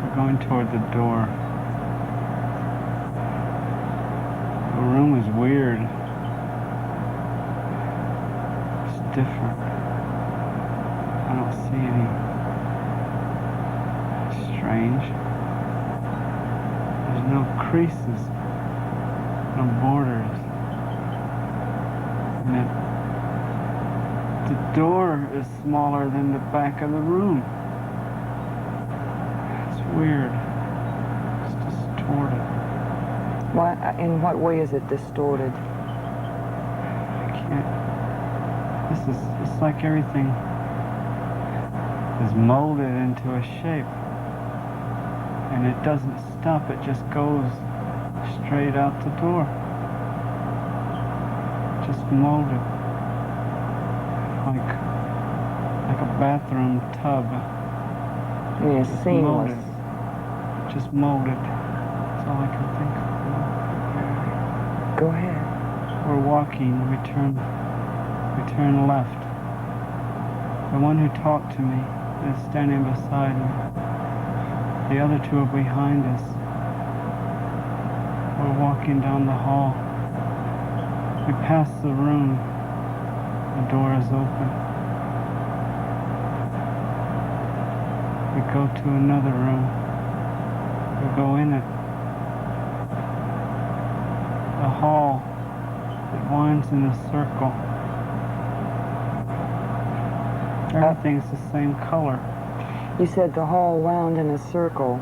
We're going toward the door. The room is weird. It's different. I don't see any strange. There's no creases, no borders. And the door is smaller than the back of the room. It's weird. It's distorted. What, in what way is it distorted? I can't. It's like everything is molded into a shape. And it doesn't stop, it just goes straight out the door. Just molded. Like a bathroom tub. Yeah, Just seamless. molded. Just molded. That's all I can think of. Go ahead. We're walking, we turn left. The one who talked to me is standing beside me. The other two are behind us. We're walking down the hall. We pass the room. The door is open. We go to another room. We go in it. A hall that winds in a circle. Everything's the same color. You said the hall wound in a circle.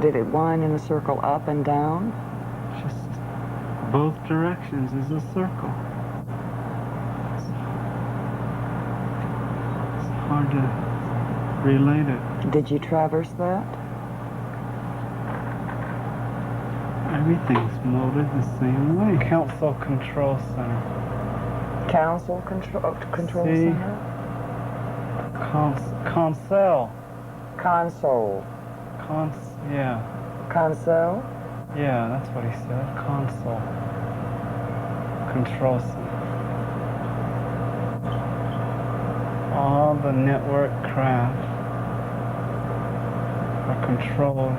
Did it wind in a circle up and down? Just both directions is a circle. It's hard to relate it. Did you traverse that? Everything's molded the same way. Council Control Center. Council control See? center? Console. Console. Yeah. Console? Yeah, that's what he said. Console. Control Center. all the network craft are controlled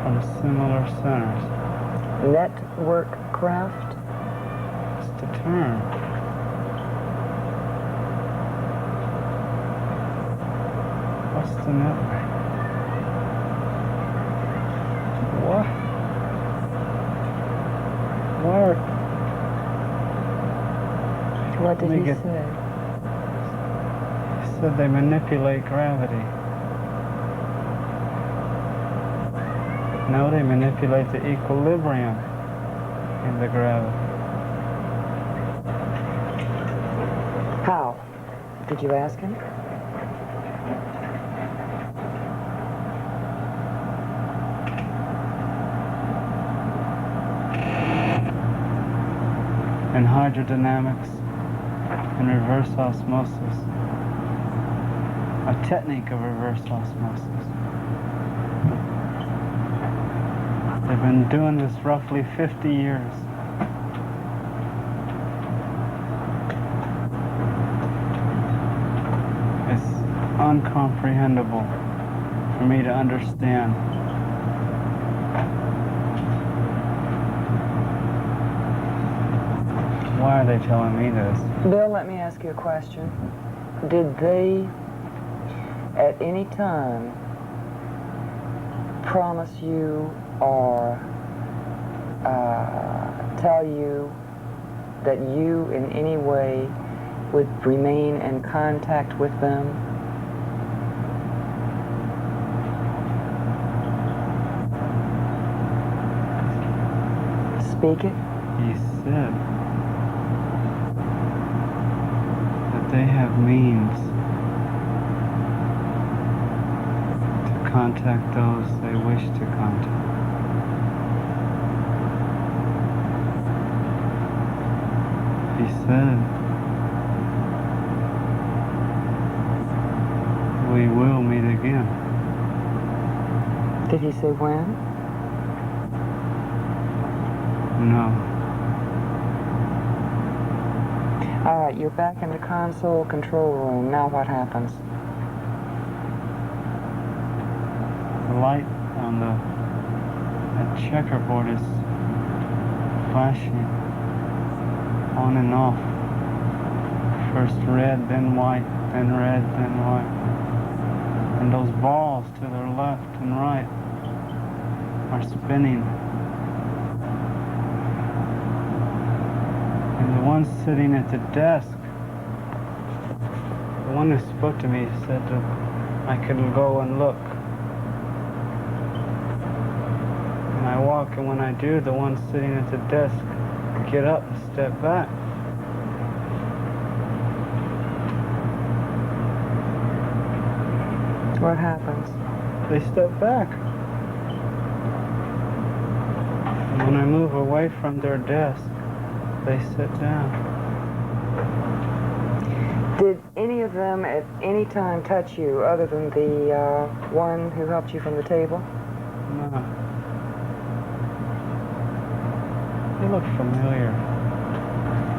from similar centers. Network craft? It's the term. What's the network? What? Where? What did he say? He said they manipulate gravity. No, they manipulate the equilibrium in the gravity. How? Did you ask him? In hydrodynamics and reverse osmosis, a technique of reverse osmosis. They've been doing this roughly 50 years. It's incomprehensible for me to understand. Why are they telling me this? Bill, let me ask you a question. Did they, at any time, promise you or tell you that you in any way would remain in contact with them? Speak it. He said that they have means to contact those they wish to contact. He said, we will meet again. Did he say when? No. All right, you're back in the console control room. Now what happens? The light on that checkerboard is flashing on and off. First red, then white, then red, then white. And those balls to their left and right are spinning. And the one sitting at the desk, the one who spoke to me said that I could go and look. And I walk, and when I do, the one sitting at the desk get up and step back. What happens? They step back. And when I move away from their desk, they sit down. Did any of them at any time touch you other than the one who helped you from the table? No. They look familiar.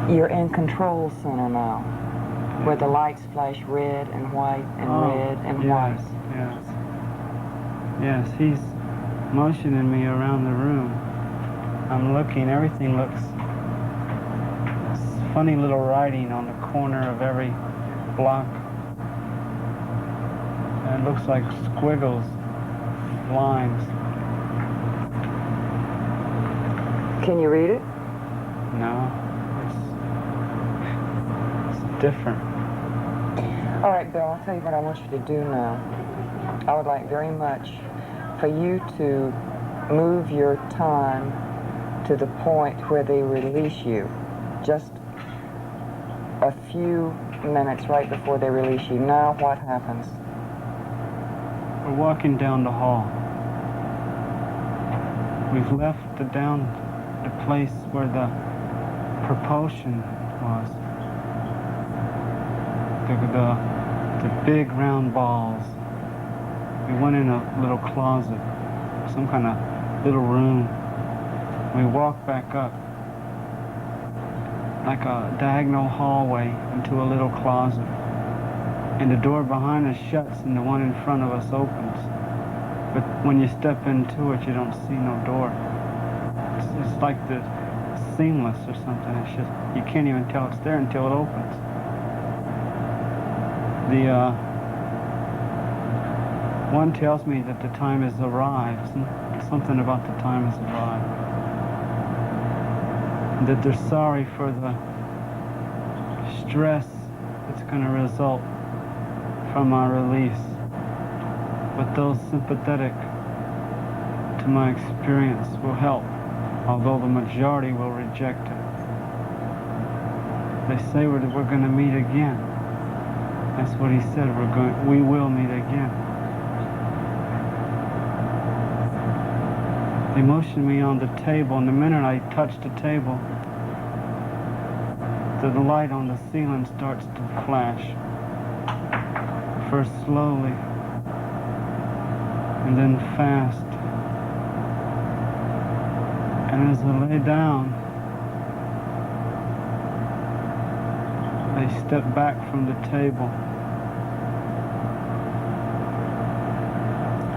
You're in control center now, where the lights flash red and white and red and white. Yes. Yes, he's motioning me around the room. I'm looking, everything looks funny little writing on the corner of every block. And it looks like squiggles, lines. Can you read it? No, it's different. All right, Bill, I'll tell you what I want you to do now. I would like very much for you to move your time to the point where they release you. Just a few minutes right before they release you. Now what happens? We're walking down the hall. We've left the place where the propulsion was. The big round balls. We went in a little closet, some kind of little room. We walked back up. like a diagonal hallway into a little closet. And the door behind us shuts and the one in front of us opens. But when you step into it, you don't see no door. It's like the seamless or something. It's just, you can't even tell it's there until it opens. The one tells me that the time has arrived. Something about the time has arrived. That they're sorry for the stress that's going to result from our release. But those sympathetic to my experience will help, although the majority will reject it. They say we're going to meet again. That's what he said. We will meet again. They motioned me on the table, and the minute I touched the table, the light on the ceiling starts to flash. First slowly, and then fast. And as I lay down, they step back from the table.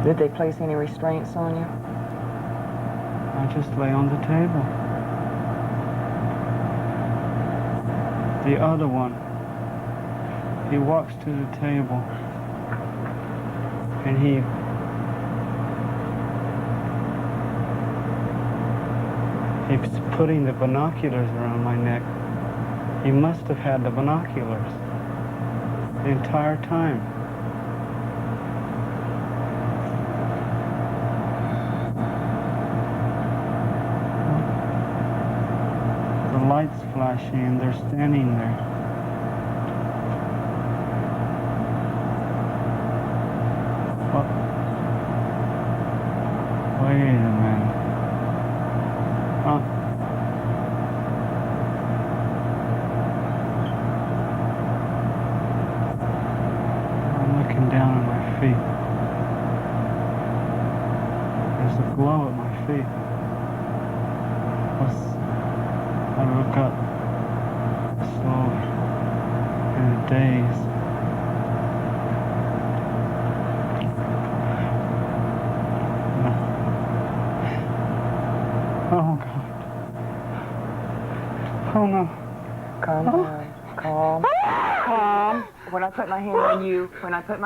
Did they place any restraints on you? I just lay on the table. The other one, he walks to the table and he's putting the binoculars around my neck. He must have had the binoculars the entire time. The light's flashing and they're standing there. Wait a minute. I'm looking down at my feet. There's a glow at my feet. I look up slowly in a daze. Oh God. Oh no. Calm down. Calm. Calm. When I put my hand on you, when I put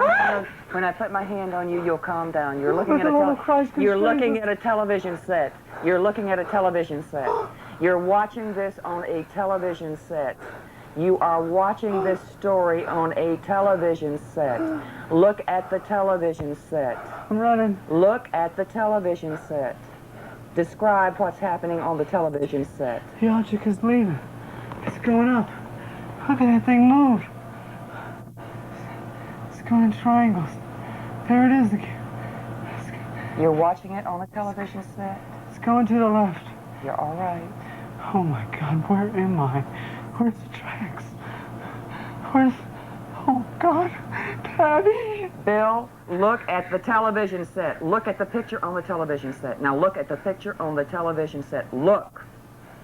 my hand on you, you'll calm down. You're looking at a television set. You're looking at a television set. You're watching this on a television set. You are watching this story on a television set. Look at the television set. I'm running. Look at the television set. Describe what's happening on the television set. The object is leaving. It's going up. Look at that thing move. It's going in triangles. There it is again. You're watching it on the television set? It's going to the left. You're all right. Oh my God, where am I? Where's the tracks? Where's... Oh God, Patty! Bill, look at the television set. Look at the picture on the television set. Now look at the picture on the television set. Look.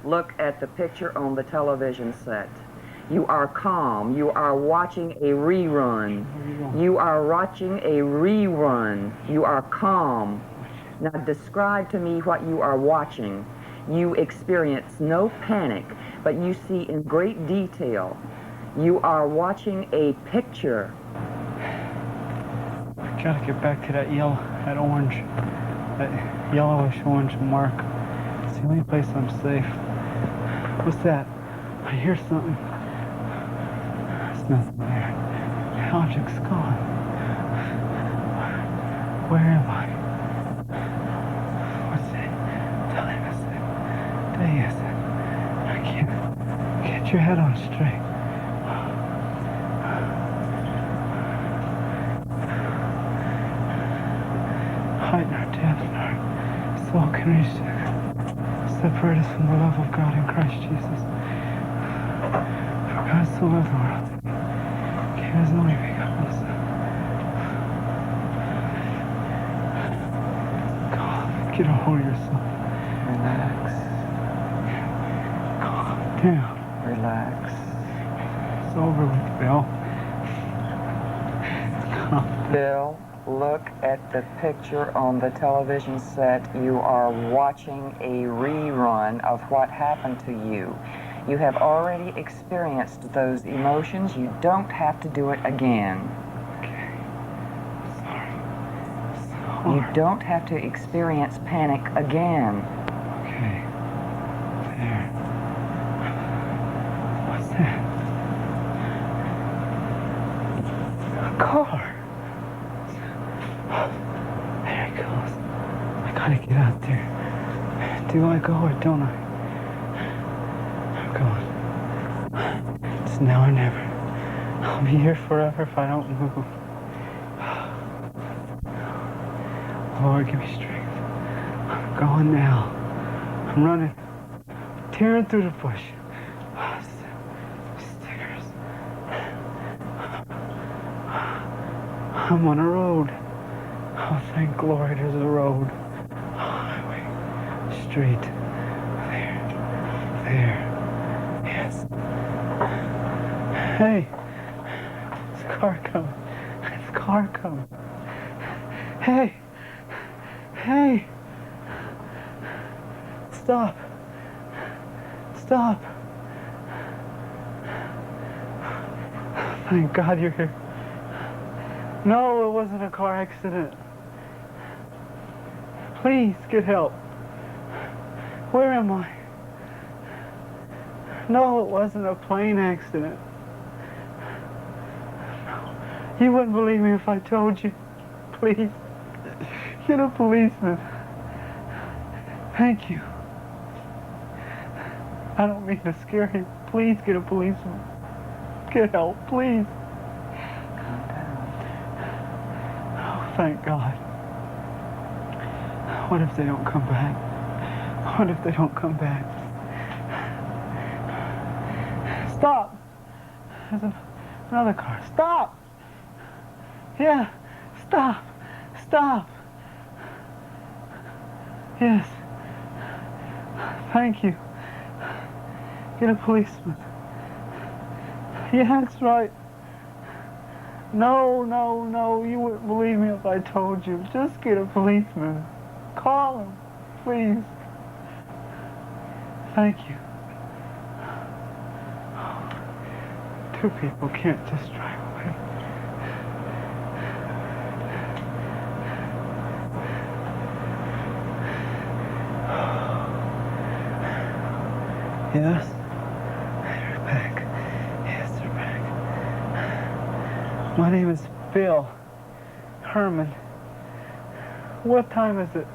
Look at the picture on the television set. You are calm. You are watching a rerun. You are watching a rerun. You are calm. Now describe to me what you are watching. You experience no panic, but you see in great detail. You are watching a picture. I gotta get back to that orange, that yellowish orange mark. It's the only place I'm safe. What's that? I hear something. There's nothing there. The object's gone. Where am I? What's it? Time is it? Day is it? I can't. Get your head on straight. Height nor depth nor soul can reach separate us from the love of God in Christ Jesus. For God so loved the world that he gave his only begotten Son. God, get a hold of yourself. Relax. Calm down. relax. It's over with, Bill. Bill, look at the picture on the television set. You are watching a rerun of what happened to you. You have already experienced those emotions. You don't have to do it again. Okay. Sorry. You don't have to experience panic again. Okay. There. What's that? A car. There it goes. I gotta get out there. Do I go or don't I? I'm going. It's now or never. I'll be here forever if I don't move. Lord, give me strength. I'm going now. I'm running. Tearing through the bush. Stickers. I'm on a road. Oh, thank glory there's a road. Highway. Street. There. Yes. Hey. It's a car coming. It's a car coming. Hey. Hey. Stop. Stop. Thank God you're here. No, it wasn't a car accident. Please get help. Where am I? No, it wasn't a plane accident. No. You wouldn't believe me if I told you. Please, get a policeman. Thank you. I don't mean to scare you. Please get a policeman. Get help, please. Calm down. Oh, thank God. What if they don't come back? What if they don't come back? Stop! There's another car. Stop! Yeah, stop! Stop! Yes. Thank you. Get a policeman. Yeah, that's right. No, no, no, you wouldn't believe me if I told you. Just get a policeman. Call him, please. Thank you. Two people can't just drive away. Yes? They're back. Yes, they're back. My name is Bill Herman. What time is it?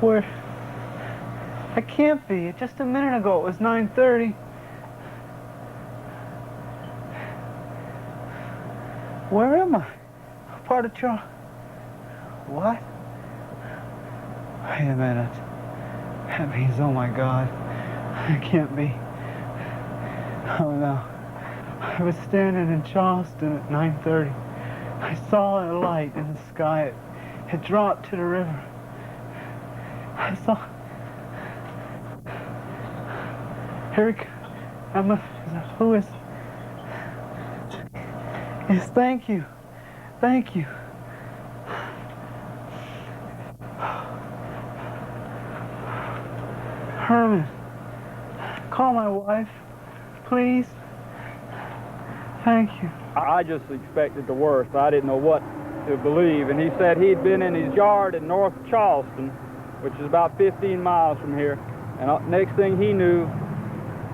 Where? I can't be. Just a minute ago it was 9:30. Where am I? Part of Charles. What? Wait a minute. That means, oh my God, I can't be. Oh no. I was standing in Charleston at 9:30. I saw a light in the sky. It dropped to the river. I saw. Here it comes. Who is? Yes, thank you. Thank you. Herman, call my wife, please. Thank you. I just expected the worst. I didn't know what to believe. And he said he'd been in his yard in North Charleston, which is about 15 miles from here. And next thing he knew,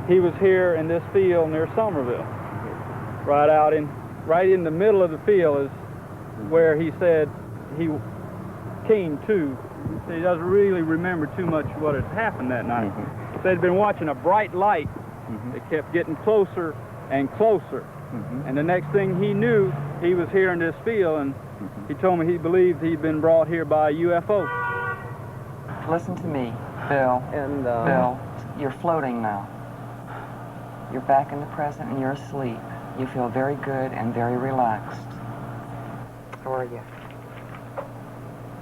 he was here in this field near Somerville. Right in the middle of the field is where he said he came to. He doesn't really remember too much what had happened that night. He said he'd been watching a bright light that kept getting closer and closer. And the next thing he knew, he was here in this field, and he told me he believed he'd been brought here by a UFO. Listen to me, Bill. And Bill, you're floating now. You're back in the present and you're asleep. You feel very good and very relaxed. How are you?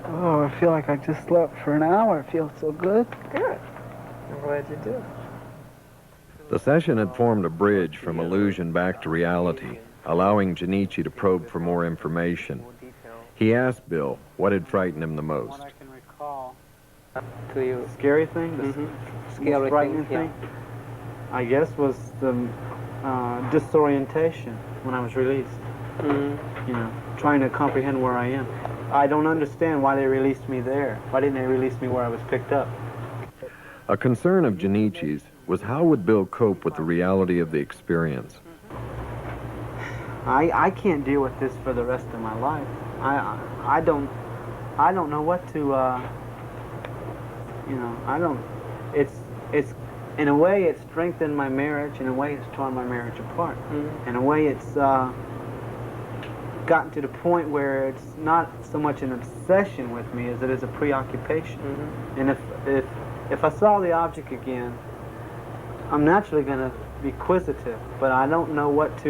Oh, I feel like I just slept for an hour. It feels so good. Good. I'm glad you did. The session had formed a bridge from illusion back to reality, allowing Janichi to probe for more information. He asked Bill what had frightened him the most. What I can recall. To you. Scary thing? The Scary most frightening thing? I guess was the disorientation when I was released. You know, trying to comprehend where I am. I don't understand why they released me there. Why didn't they release me where I was picked up? A concern of Janichi's was how would Bill cope with the reality of the experience. I can't deal with this for the rest of my life. I don't know what to you know, it's in a way it's strengthened my marriage, in a way it's torn my marriage apart. In a way it's gotten to the point where it's not so much an obsession with me as it is a preoccupation. And if I saw the object again, I'm naturally going to be inquisitive, but I don't know what to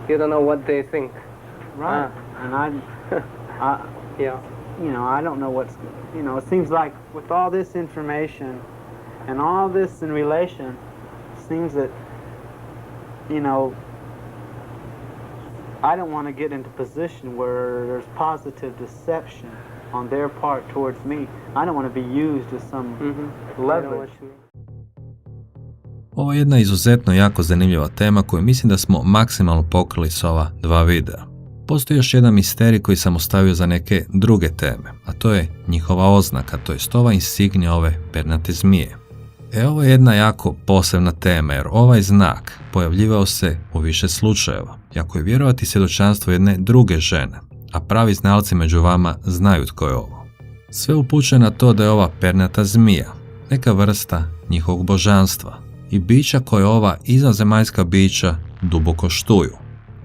You don't know what they think. right. And I Yeah. you know, I don't know what's, you know, it seems like with all this information and all this in relation, it seems that, you know, I don't want to get into a position where there's positive deception on their part towards me. I don't want to be used as some leverage. Ovo je jedna izuzetno jako zanimljiva tema koju mislim da smo maksimalno pokrili s ova 2 videa. Postoji još jedan misterij koji sam ostavio za neke druge teme, a to je njihova oznaka, to jest ova insignija ove pernate zmije. Ovo je jedna jako posebna tema jer ovaj znak pojavljivao se u više slučajeva, jako je vjerovati svjedočanstvo jedne druge žene, a pravi znalci među vama znaju tko je ovo. Sve upućuje na to da je ova pernata zmija neka vrsta njihovog božanstva i bića koje ova izvanzemaljska bića duboko štuju,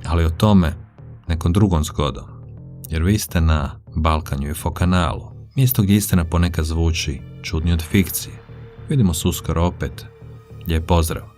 ali o tome nekom drugom zgodom, jer vi ste na Balkan UFO kanalu, mjesto gdje istina ponekad zvuči čudnije od fikcije. Vidimo se uskoro opet. Lijep pozdrav!